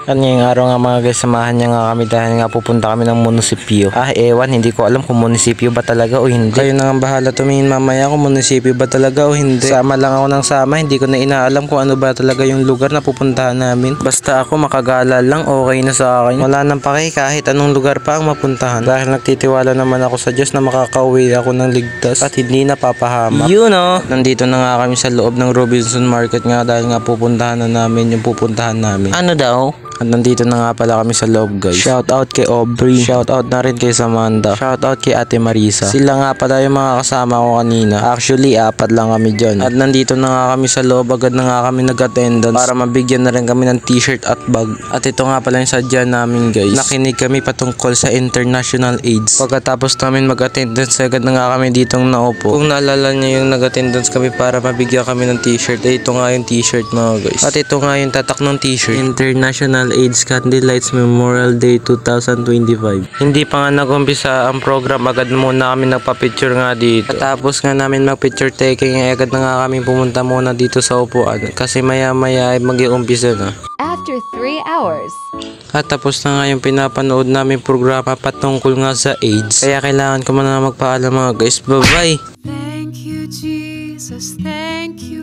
At ngayong araw nga mga guys, samahan niya nga kami dahil nga pupunta kami ng munisipyo. Ewan, hindi ko alam kung munisipyo ba talaga o hindi. Kayo na nga bahala tumingin mamaya kung munisipyo ba talaga o hindi. Sama lang ako ng sama, hindi ko na inaalam kung ano ba talaga yung lugar na pupuntahan namin. Basta ako makagala lang, okay na sa akin. Wala nang pake kahit anong lugar pa ang mapuntahan. Dahil nagtitiwala naman ako sa Diyos na makakauwi ako ng ligtas at hindi napapahamak. Nandito na nga kami sa loob ng Robinson Market nga dahil nga pupuntahan na namin yung pupuntahan namin. Ano daw? At nandito na nga pala kami sa loob guys. Shout out kay Aubrey. Shout out na rin kay Samantha. Shout out kay Ate Marisa. Sila nga pala yung mga kasama ko kanina. Actually, 4 lang kami dyan. At nandito na nga kami sa loob. Agad na nga kami nag-attendance para mabigyan na rin kami ng t-shirt at bag. At ito nga pala yung sadya namin guys. Nakinig kami patungkol sa International AIDS. Pagkatapos namin mag-attendance, agad na nga kami ditong naupo. Kung naalala nyo yung nag-attendance kami para mabigyan kami ng t-shirt, ito nga yung t-shirt mga guys. At ito nga yung tatak ng t-shirt. International AIDS Candlelights Memorial Day 2025. Hindi pa nga nag-umpisa ang program, agad muna kami nagpa-picture nga dito. Tapos nga namin mag-picture taking, agad na nga kami pumunta muna dito sa upuan kasi maya-maya ay mag-iumpisa na. After 3 hours. At tapos na nga yung pinapanood namin programa patungkol nga sa AIDS. Kaya kailangan ko muna magpaalam mga guys. Bye-bye! Thank you, Jesus. Thank you.